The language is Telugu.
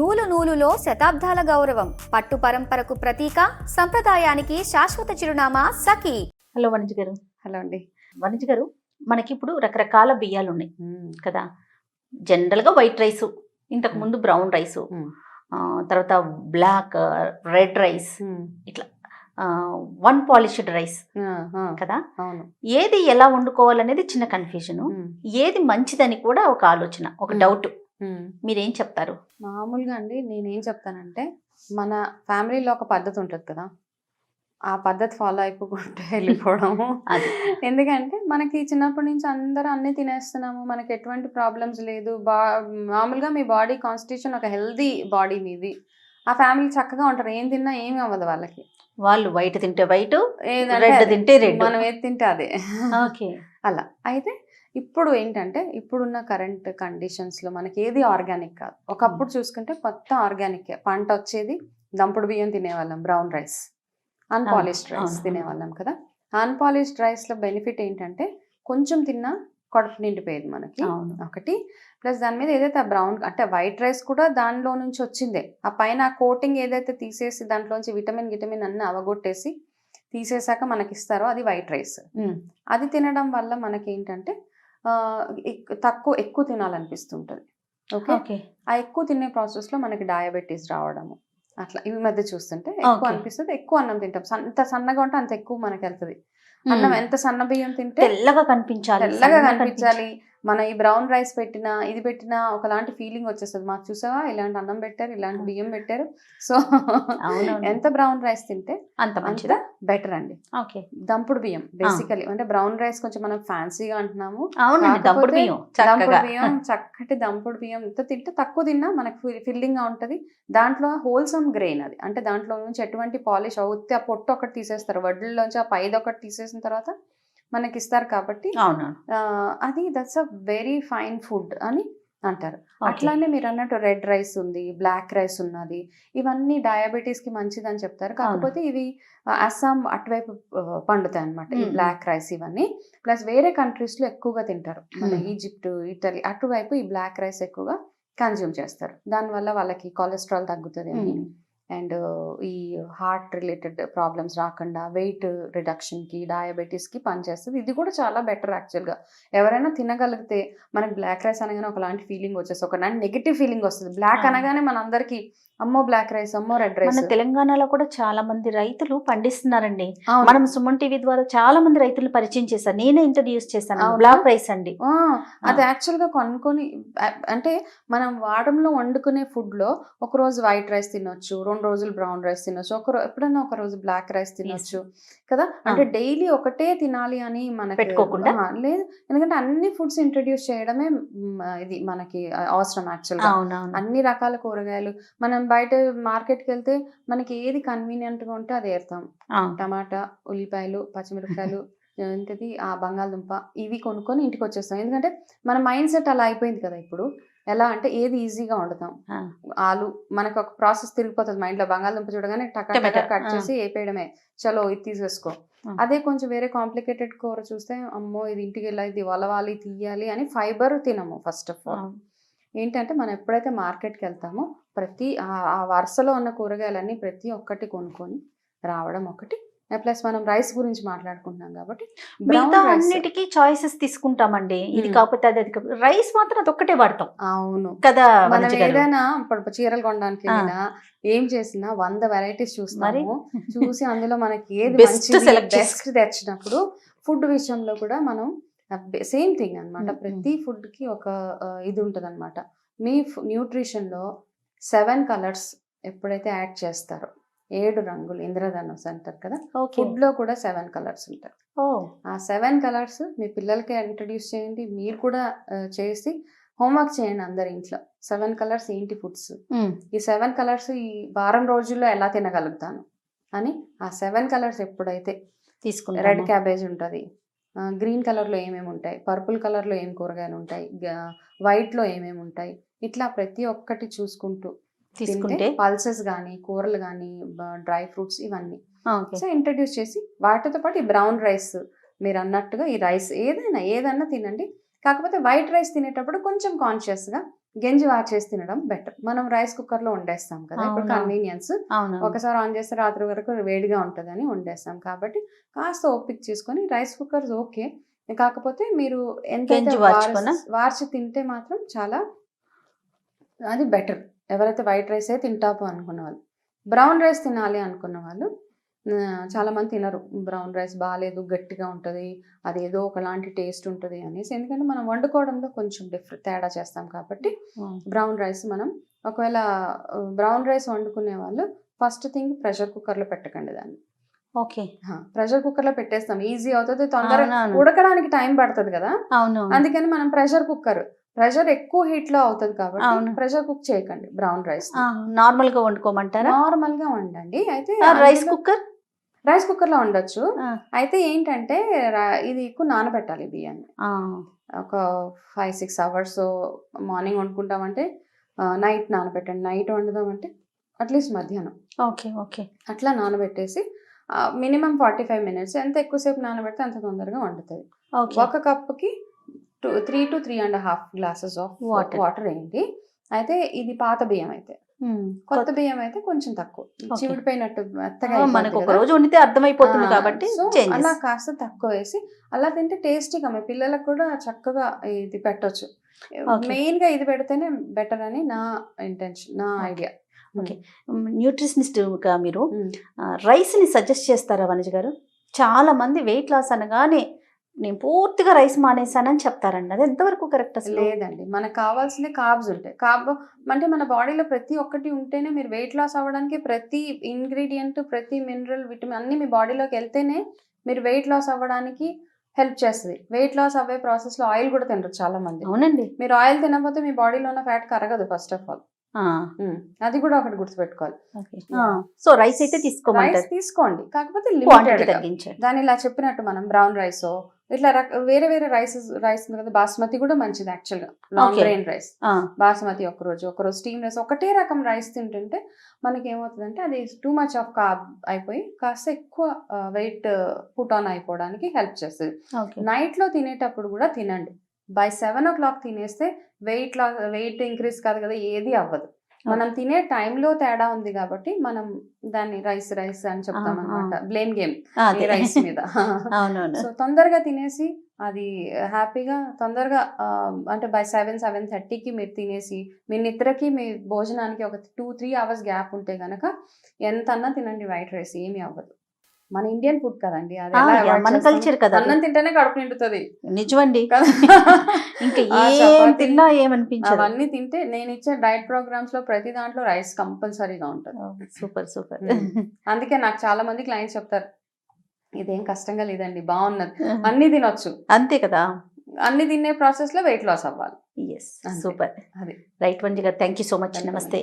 నూలు నూలులో శతాబ్దాల గౌరవం, పట్టు పరంపరకు ప్రతీక, సంప్రదాయానికి శాశ్వత చిరునామా సఖీ. హలో వనిజ గారు. హలో అండి. వనిజ గారు, మనకి ఇప్పుడు రకరకాల బియ్యాలు ఉన్నాయి కదా. జనరల్గా వైట్ రైస్, ఇంతకు ముందు బ్రౌన్ రైస్, తర్వాత బ్లాక్, రెడ్ రైస్, ఇట్లా వన్ పాలిష్డ్ రైస్ కదా. ఏది ఎలా వండుకోవాలనేది చిన్న కన్ఫ్యూజన్, ఏది మంచిదని కూడా ఒక ఆలోచన, ఒక డౌట్. మీరేం చెప్తారు? మామూలుగా అండి నేనేం చెప్తానంటే, మన ఫ్యామిలీలో ఒక పద్ధతి ఉంటుంది కదా, ఆ పద్ధతి ఫాలో అయిపోకుంటే వెళ్ళిపోవడము. ఎందుకంటే మనకి చిన్నప్పటి నుంచి అందరూ అన్నీ తినేస్తున్నాము, మనకి ఎటువంటి ప్రాబ్లమ్స్ లేదు. మామూలుగా మీ బాడీ కాన్స్టిట్యూషన్ ఒక హెల్దీ బాడీ మీది, ఆ ఫ్యామిలీ చక్కగా ఉంటారు, ఏం తిన్నా ఏమి అవ్వదు వాళ్ళకి. వాళ్ళు వైట్ తింటే వైట్, రెడ్ తింటే రెడ్, మనం ఏది తింటే అదే. ఓకే. అలా అయితే ఇప్పుడు ఏంటంటే, ఇప్పుడున్న కరెంట్ కండిషన్స్లో మనకి ఏది ఆర్గానిక్ కాదు. ఒకప్పుడు చూసుకుంటే మొత్తం ఆర్గానిక్, పంట వచ్చేది, దంపుడు బియ్యం తినేవాళ్ళం, బ్రౌన్ రైస్, అన్పాలిష్డ్ రైస్ తినేవాళ్ళం కదా. అన్పాలిష్డ్ రైస్లో బెనిఫిట్ ఏంటంటే, కొంచెం తిన్నా కడుపు నిండిపోయేది మనకి ఒకటి. ప్లస్ దాని మీద ఏదైతే బ్రౌన్ అంటే వైట్ రైస్ కూడా దానిలో నుంచి వచ్చిందే, ఆ పైన కోటింగ్ ఏదైతే తీసేసి దాంట్లోంచి విటమిన్ అన్ని అవగొట్టేసి తీసేసాక మనకి ఇస్తారో అది వైట్ రైస్. అది తినడం వల్ల మనకి ఏంటంటే ఎక్కువ తినాలనిపిస్తుంటుంది. ఓకే. ఆ ఎక్కువ తినే ప్రాసెస్లో మనకి డయాబెటీస్ రావడము అట్లా ఈ మధ్య చూస్తుంటే ఎక్కువ అనిపిస్తుంది. ఎక్కువ అన్నం తింటాం, అంత సన్నగా ఉంటే అంత ఎక్కువ మనకి వెళ్తుంది. అన్నం ఎంత సన్న బియ్యం తింటే తెల్లగా కనిపించాలి. మన ఈ బ్రౌన్ రైస్ పెట్టినా ఇది పెట్టినా ఒకలాంటి ఫీలింగ్ వచ్చేస్తుంది. మాకు చూసావా ఇలాంటి అన్నం పెట్టారు, ఇలాంటి బియ్యం పెట్టారు. సో ఎంత బ్రౌన్ రైస్ తింటే అంత బెటర్ అండి. దంపుడు బియ్యం బేసికలీ అంటే బ్రౌన్ రైస్ కొంచెం మనం ఫ్యాన్సీగా అంటున్నాము, దంపుడు బియ్యం చక్కటి దంపుడు బియ్యం ఎంత తింటే తక్కువ తిన్నా మనకు ఫిల్లింగ్ గా ఉంటది. దాంట్లో హోల్సమ్ గ్రెయిన్ అది, అంటే దాంట్లో నుంచి ఎటువంటి పాలిష్ అవుతే ఆ పొట్టు ఒకటి తీసేస్తారు, వడ్లలోంచి ఆ పైది ఒకటి తీసేసిన తర్వాత మనకి ఇస్తారు. కాబట్టి అది that's a very fine food అని అంటారు. అట్లానే మీరు అన్నట్టు రెడ్ రైస్ ఉంది, బ్లాక్ రైస్ ఉన్నది, ఇవన్నీ డయాబెటీస్ కి మంచిది అని చెప్తారు. కాకపోతే ఇవి అస్సాం అటువైపు పండుతాయి అనమాట ఈ బ్లాక్ రైస్ ఇవన్నీ. ప్లస్ వేరే కంట్రీస్ లో ఎక్కువగా తింటారు, మన ఈజిప్ట్, ఇటలీ అటువైపు ఈ బ్లాక్ రైస్ ఎక్కువగా కన్జ్యూమ్ చేస్తారు. దానివల్ల వాళ్ళకి కొలెస్ట్రాల్ తగ్గుతుంది అని, అండ్ ఈ హార్ట్ రిలేటెడ్ ప్రాబ్లమ్స్ రాకుండా వెయిట్ రిడక్షన్కి, డయాబెటీస్కి పనిచేస్తుంది. ఇది కూడా చాలా బెటర్ యాక్చువల్గా. ఎవరైనా తినగలిగితే మనకి బ్లాక్ రైస్ అనగానే ఒకలాంటి ఫీలింగ్ వచ్చేస్తుంది, ఒక నెగిటివ్ ఫీలింగ్ వస్తుంది. బ్లాక్ అనగానే మనందరికీ అమ్మో బ్లాక్ రైస్, అమ్మో రెడ్ రైస్. మన తెలంగాణలో కూడా చాలా మంది రైతులు పండిస్తున్నారండి. మనం సుమన్ టీవీ ద్వారా చాలా మంది రైతులు పరిచయం చేశారు, నేనే ఇంట్రడ్యూస్ చేశాను బ్లాక్ రైస్ అండి. అది యాక్చువల్గా కొనుక్కొని అంటే మనం వాడంలో వండుకునే ఫుడ్ లో ఒక రోజు వైట్ రైస్ తినొచ్చు, 2 రోజులు బ్రౌన్ రైస్ తినొచ్చు, ఎప్పుడైనా ఒక రోజు బ్లాక్ రైస్ తినొచ్చు కదా. అంటే డైలీ ఒకటే తినాలి అని మనకి పెట్టుకోకుండా లేదు, ఎందుకంటే అన్ని ఫుడ్స్ ఇంట్రడ్యూస్ చేయడమే ఇది మనకి అవసరం యాక్చువల్గా. అన్ని రకాల కూరగాయలు మనం బయట మార్కెట్కి వెళ్తే మనకి ఏది కన్వీనియంట్ గా ఉంటే అది ఏరుతాం. టమాటా, ఉల్లిపాయలు, పచ్చిమిరపకాయలు, ఏంటిది ఆ బంగాళదుంప, ఇవి కొనుక్కొని ఇంటికి వచ్చేస్తాం. ఎందుకంటే మన మైండ్ సెట్ అలా అయిపోయింది కదా ఇప్పుడు. ఎలా అంటే ఏది ఈజీగా వండుతాం, ఆలు మనకు ఒక ప్రాసెస్ తిరిగిపోతుంది మైండ్ లో. బంగాళదుంప చూడగానే టకా కట్ చేసి వేపేయడమే, చలో ఇది తీసేసుకో. అదే కొంచెం వేరే కాంప్లికేటెడ్ కూర చూస్తే అమ్మో ఇది ఇంటికి వెళ్ళాలి, ఇది వలవాలి, తీయాలి అని ఫైబర్ తినము. ఫస్ట్ ఆఫ్ ఆల్ ఏంటంటే మనం ఎప్పుడైతే మార్కెట్కి వెళ్తామో ప్రతి ఆ వరుసలో ఉన్న కూరగాయలన్నీ ప్రతి ఒక్కటి కొనుక్కొని రావడం ఒకటి. ప్లస్ మనం రైస్ గురించి మాట్లాడుకుంటున్నాం కాబట్టి మిగతా అన్నిటికీ చాయిసెస్ తీసుకుంటామండి, ఇది కాకపోతే అది రైస్ మాత్రం అదొక్కటే వాడతాం. అవును కదా. మనం ఏదైనా ఇప్పుడు చీరలు కొనడానికి వెళ్ళినా ఏం చేసినా 100 వెరైటీస్ చూస్తాము, చూసి అందులో మనకి ఏది బెస్ట్ తెచ్చినప్పుడు ఫుడ్ విషయంలో కూడా మనం సేమ్ థింగ్ అనమాట. ప్రతి ఫుడ్ కి ఒక ఇది ఉంటుంది అనమాట. మీ న్యూట్రిషన్ లో 7 కలర్స్ ఎప్పుడైతే యాడ్ చేస్తారో, 7 రంగులు, ఇంద్రధనుస్ అంటారు కదా, ఫుడ్ లో కూడా 7 కలర్స్ ఉంటాయి. ఆ 7 కలర్స్ మీ పిల్లలకి ఇంట్రడ్యూస్ చేయండి, మీరు కూడా చేసి హోంవర్క్ చేయండి అందరి ఇంట్లో. 7 కలర్స్ ఏంటి ఫుడ్స్, ఈ 7 కలర్స్ ఈ వారం రోజుల్లో ఎలా తినగలుగుతాను అని ఆ 7 కలర్స్ ఎప్పుడైతే తీసుకుంటాం. రెడ్ క్యాబేజ్ ఉంటుంది, గ్రీన్ కలర్లో ఏమేమి ఉంటాయి, పర్పుల్ కలర్లో ఏం కూరగాయలు ఉంటాయి, వైట్లో ఏమేమి ఉంటాయి, ఇట్లా ప్రతి ఒక్కటి చూసుకుంటూ తీసుకుంటే పల్సెస్ కానీ, కూరలు కానీ, డ్రై ఫ్రూట్స్ ఇవన్నీ సో ఇంట్రడ్యూస్ చేసి వాటితో పాటు ఈ బ్రౌన్ రైస్ మీరు అన్నట్టుగా ఈ రైస్ ఏదైనా తినండి. కాకపోతే వైట్ రైస్ తినేటప్పుడు కొంచెం కాన్షియస్గా గెంజి వాచేసి తినడం బెటర్. మనం రైస్ కుక్కర్ లో వండేస్తాం కదా, ఇప్పుడు అవును. కన్వీనియన్స్, అవును. ఒకసారి ఆన్ చేస్తే రాత్రి వరకు వేడిగా ఉంటుందని వండేస్తాం. కాబట్టి కాస్త ఓపిక చేసుకొని రైస్ కుక్కర్స్ ఓకే, కాకపోతే మీరు ఎంతైతే గెంజి వార్చుకోనా? వార్చి తింటే మాత్రం చాలా అది బెటర్. ఎవరైతే వైట్ రైసే తింటాపు అనుకున్న వాళ్ళు, బ్రౌన్ రైస్ తినాలి అనుకున్న వాళ్ళు చాలా మంది తినరు. బ్రౌన్ రైస్ బాగాలేదు, గట్టిగా ఉంటుంది, అది ఏదో ఒకలాంటి టేస్ట్ ఉంటుంది అనేసి. ఎందుకంటే మనం వండుకోవడంలో కొంచెం తేడా చేస్తాం కాబట్టి బ్రౌన్ రైస్ మనం ఒకవేళ బ్రౌన్ రైస్ వండుకునే వాళ్ళు ఫస్ట్ థింగ్ ప్రెషర్ కుక్కర్లో పెట్టకండి దాన్ని. ఓకే. ప్రెషర్ కుక్కర్ లో పెట్టేస్తాం, ఈజీ అవుతుంది, తొందరగా అవునవును. ఉడకడానికి టైం పడుతుంది కదా. అవును. అందుకని మనం ప్రెషర్ ఎక్కువ హీట్ లో అవుతుంది కాబట్టి అవును. ప్రెషర్ కుక్ చేయకండి బ్రౌన్ రైస్. నార్మల్ గా వండుకోమంటారా? నార్మల్ గా వండండి. అయితే రైస్ కుక్కర్ లో వండొచ్చు. అయితే ఏంటంటే ఇది ఎక్కువ నానబెట్టాలి బియ్యాన్ని. ఒక 5-6 hours. మార్నింగ్ వండుకుంటామంటే నైట్ నానబెట్టండి, నైట్ వండుదామంటే అట్లీస్ట్ మధ్యాహ్నం. ఓకే. ఓకే. అట్లా నానబెట్టేసి మినిమం 45 minutes, ఎంత ఎక్కువసేపు నానబెడితే అంత తొందరగా వండుతుంది. ఒక కప్పుకి 3 to 3.5 glasses ఆఫ్ వాటర్ వేయండి. అయితే ఇది పాత బియ్యం అయితే, కొత్త బియ్యం అయితే కొంచెం తక్కువ, చివిడిపోయినట్టు మెత్తగా మనకు ఒక రోజు వండితే అర్థమైపోతుంది కాబట్టి అలా కాస్త తక్కువ వేసి అలా తింటే టేస్టీగా మీ పిల్లలకు కూడా చక్కగా ఇది పెట్టొచ్చు. మెయిన్ గా ఇది పెడితేనే బెటర్ అని నా ఇంటెన్షన్, నా ఐడియా. ఓకే. న్యూట్రిషనిస్ట్ గా మీరు రైస్ ని సజెస్ట్ చేస్తారా వనజ గారు? చాలా మంది వెయిట్ లాస్ అనగానే నేను పూర్తిగా రైస్ మానేసానని చెప్తారండి, అది ఎంతవరకు కరెక్ట్ అసలు? లేదండి, మనకు కావాల్సిందే కార్బ్స్ ఉంటాయి. కార్బ్ అంటే మన బాడీలో ప్రతి ఒక్కటి ఉంటేనే మీరు వెయిట్ లాస్ అవ్వడానికి ప్రతి ఇంగ్రీడియంట్, ప్రతి మినరల్, విటమిన్ అన్ని మీ బాడీలోకి వెళ్తేనే మీరు వెయిట్ లాస్ అవ్వడానికి హెల్ప్ చేస్తుంది. వెయిట్ లాస్ అవ్వే ప్రాసెస్ లో ఆయిల్ కూడా తినరు చాలా మంది. అవునండి. మీరు ఆయిల్ తినకపోతే మీ బాడీలో ఉన్న ఫ్యాట్ కరగదు ఫస్ట్ ఆఫ్ ఆల్. అది కూడా ఒకటి గుర్తుపెట్టుకోవాలి. సో రైస్ అయితే తీసుకోండి, కాకపోతే తగ్గించండి. దాని ఇలా చెప్పినట్టు మనం బ్రౌన్ రైస్ ఇట్లా వేరే వేరే రైస్ ఉంది కదా, బాస్మతి కూడా మంచిది యాక్చువల్ గా, లాంగ్ గ్రెయిన్ రైస్. బాస్మతి ఒకరోజు స్టీమ్ రైస్, ఒకటే రకం రైస్ తింటుంటే మనకి ఏమవుతుందంటే అది టూ మచ్ ఆఫ్ కార్బ్ అయిపోయి కాస్త ఎక్కువ వెయిట్ పుట్ ఆన్ అయిపోవడానికి హెల్ప్ చేస్తుంది. నైట్ లో తినేటప్పుడు కూడా తినండి, బై 7 o'clock తినేస్తే వెయిట్ ఇంక్రీజ్ కాదు కదా, ఏది అవ్వదు. మనం తినే టైంలో తేడా ఉంది కాబట్టి మనం దాన్ని రైస్ అని చెప్తాం అనమాట, బ్లేమ్ గేమ్ రైస్ మీద. సో తొందరగా తినేసి అది హ్యాపీగా తొందరగా అంటే బై 7-7:30కి మీరు తినేసి మీ నిద్రకి మీ భోజనానికి ఒక 2-3 hours గ్యాప్ ఉంటే గనక ఎంత అన్నా తినండి, వైట్ రైస్ ఏమీ అవ్వదు. మన ఇండియన్ ఫుడ్ కదండి, అది మన కల్చర్ కదా, అన్నం తింటేనే కడుపు నిండుతుంది. నిజమండి, ఇంకా ఏం తిన్నా ఏమనిపించదు. అవన్నీ తింటే నేను ఇచ్చే డైట్ ప్రోగ్రామ్స్ లో ప్రతి దాంట్లో రైస్ కంపల్సరీగా ఉంటుంది. సూపర్. అందుకే నాకు చాలా మంది క్లయింట్స్ చెప్తారు, ఇదేం కష్టంగా లేదండి, బాగున్నది, అన్ని తినొచ్చు. అంతే కదా, అన్ని తినే ప్రాసెస్ లో వెయిట్ లాస్ అవ్వాలి. సూపర్. అది రైట్ వనజ గారు, థ్యాంక్ యూ సో మచ్. నమస్తే.